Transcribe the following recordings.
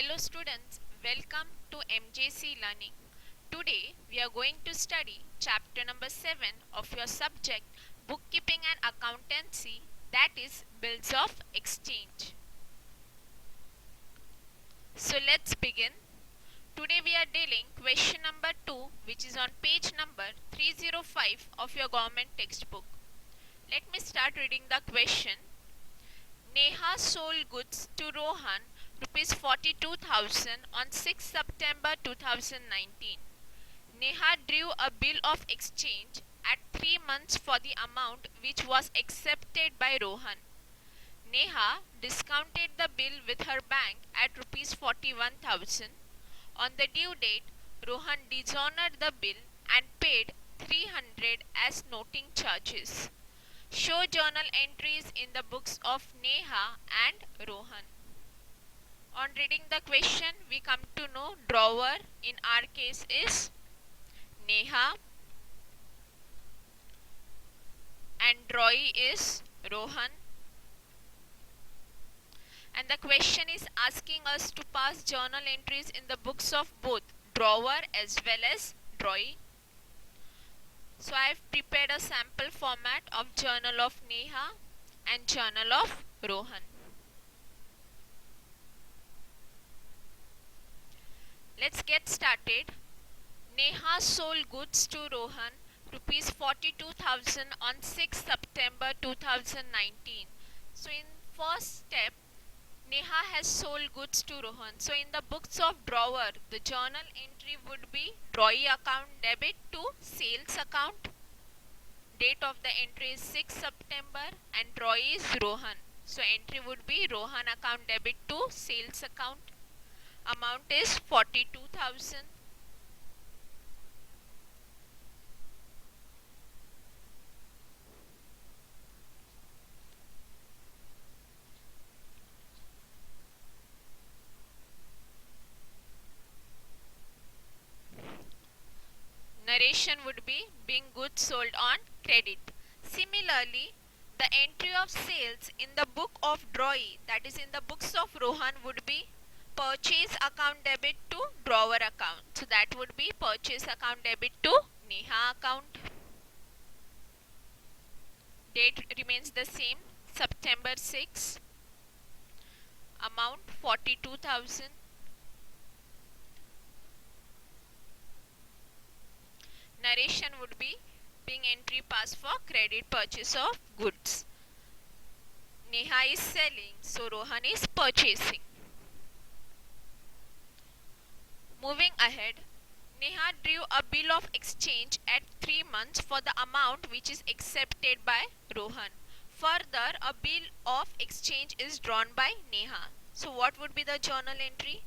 Hello students, welcome to MJC Learning. Today we are going to study chapter number 7 of your subject Bookkeeping and Accountancy, that is Bills of Exchange. So let's begin. Today we are dealing question number 2, which is on page number 305 of your government textbook. Let me start reading the question. Neha sold goods to Rohan rupees 42,000 on 6 September 2019. Neha drew a bill of exchange at 3 months for the amount which was accepted by Rohan. Neha discounted the bill with her bank at rupees 41,000. On the due date, Rohan dishonored the bill and paid 300 as noting charges. Show journal entries in the books of Neha and Rohan. On reading the question, we come to know drawer in our case is Neha and drawee is Rohan. And the question is asking us to pass journal entries in the books of both drawer as well as drawee. So I have prepared a sample format of journal of Neha and journal of Rohan. Let's get started. Neha sold goods to Rohan rupees 42,000 on 6 September 2019. So in first step, Neha has sold goods to Rohan. So in the books of drawer, the journal entry would be drawee account debit to sales account. Date of the entry is 6 September and drawee is Rohan. So entry would be Rohan account debit to sales account. Amount is 42,000. Narration would be being goods sold on credit. Similarly, the entry of sales in the book of drawee, that is in the books of Rohan, would be purchase account debit to drawer account. So that would be purchase account debit to Neha account. Date remains the same, September 6. Amount 42,000. Narration would be being entry pass for credit purchase of goods. Neha is selling, so Rohan is purchasing. Moving ahead, Neha drew a bill of exchange at 3 months for the amount which is accepted by Rohan. Further, a bill of exchange is drawn by Neha. So what would be the journal entry?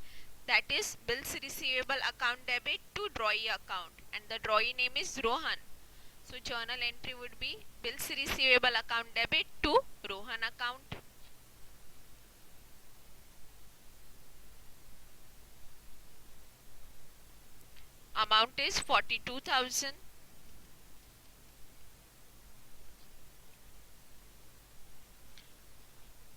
That is bills receivable account debit to drawee account, and the drawee name is Rohan. So journal entry would be bills receivable account debit to Rohan account. Amount is 42,000.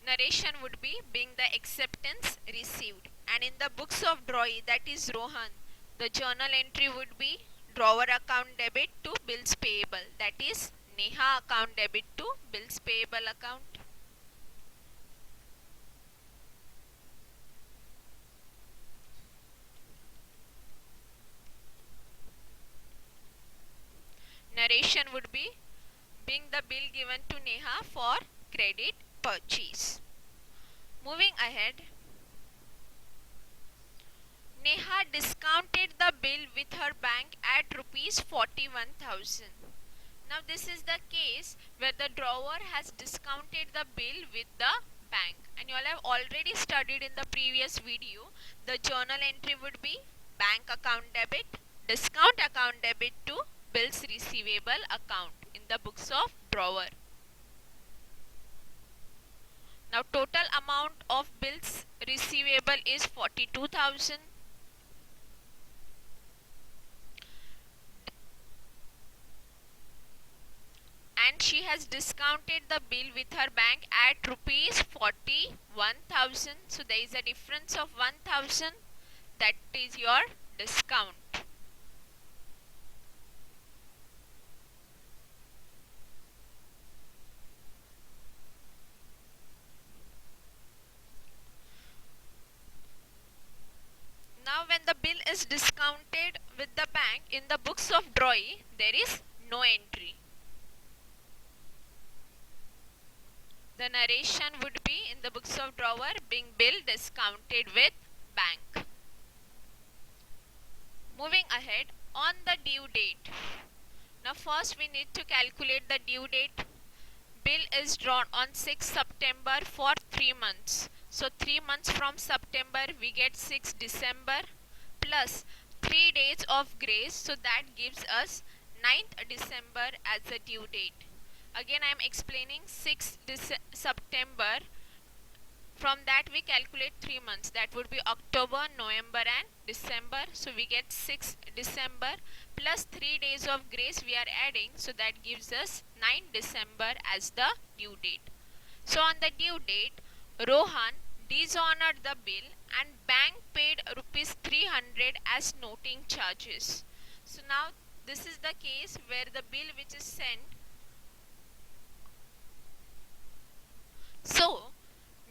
Narration would be being the acceptance received, and in the books of drawee, that is Rohan, the journal entry would be drawer account debit to bills payable, that is Neha account debit to bills payable account. Narration would be being the bill given to Neha for credit purchase. Moving ahead, Neha discounted the bill with her bank at rupees 41,000. Now this is the case where the drawer has discounted the bill with the bank, and you all have already studied in the previous video. The journal entry would be bank account debit, discount account debit to bills receivable account in the books of drawer. Now total amount of bills receivable is 42,000. and she has discounted the bill with her bank at rupees 41,000. So there is a difference of 1,000. That is your discount. Now when the bill is discounted with the bank in the books of drawee, there is no entry. The narration would be in the books of drawer being bill discounted with bank. Moving ahead, on the due date. Now first we need to calculate the due date. Bill is drawn on 6 September for 3 months. So 3 months from September we get 6 December plus 3 days of grace. So that gives us 9th December as the due date. Again I am explaining 6 September. From that we calculate 3 months. That would be October, November and December. So we get 6 December plus 3 days of grace we are adding. So that gives us 9 December as the due date. So on the due date, Rohan dishonored the bill and bank paid rupees 300 as noting charges. So now this is the case where the bill which is sent. So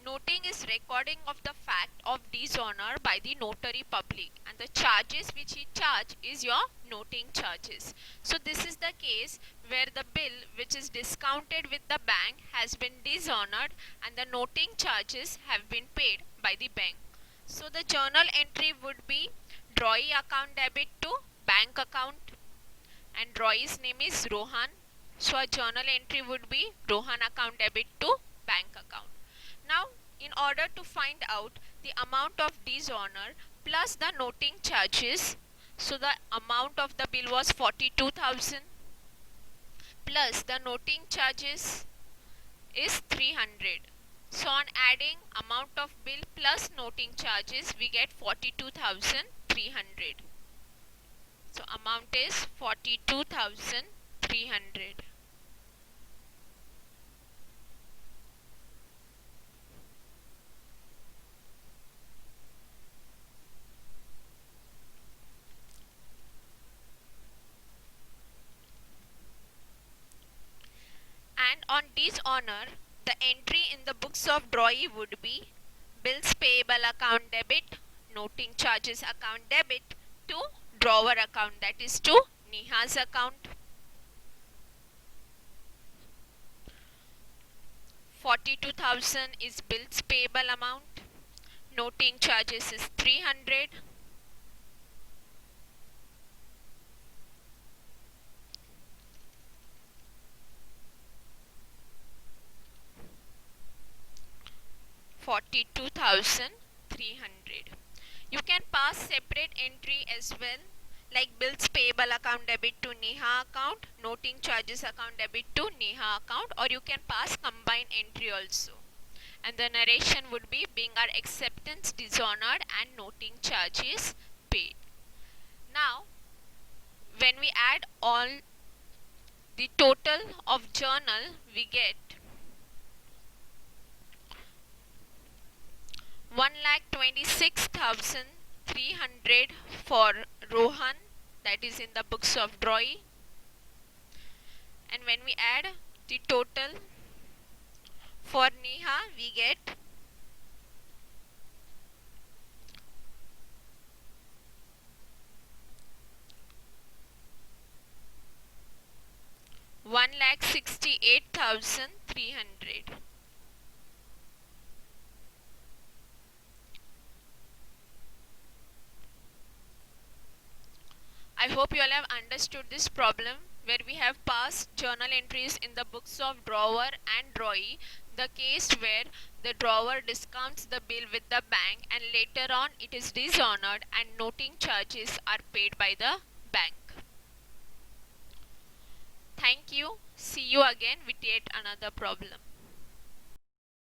noting is recording of the fact of dishonor by the notary public, and the charges which he charged is your noting charges. So this is the case where the bill which is discounted with the bank has been dishonored and the noting charges have been paid by the bank. So the journal entry would be drawee account debit to bank account, and drawee's name is Rohan. So a journal entry would be Rohan account debit to bank account. Now, in order to find out the amount of dishonor plus the noting charges, so the amount of the bill was 42,000 plus the noting charges is 300. So on adding amount of bill plus noting charges, we get 42,300. So amount is 42,300. And on dishonor, the entry in the books of drawee would be bills payable account debit, noting charges account debit to drawer account, that is to Neha's account. 42,000 is bills payable amount, noting charges is 300. $42,300. You can pass separate entry as well, like bills payable account debit to Neha account, noting charges account debit to Neha account, or you can pass combined entry also. And the narration would be being our acceptance dishonored and noting charges paid. Now, when we add all the total of journal, we get 1,26,300 for Rohan, that is in the books of drawee. And when we add the total for Neha, we get 1,68,300. I hope you all have understood this problem where we have passed journal entries in the books of drawer and drawee, the case where the drawer discounts the bill with the bank and later on it is dishonored and noting charges are paid by the bank. Thank you. See you again with yet another problem.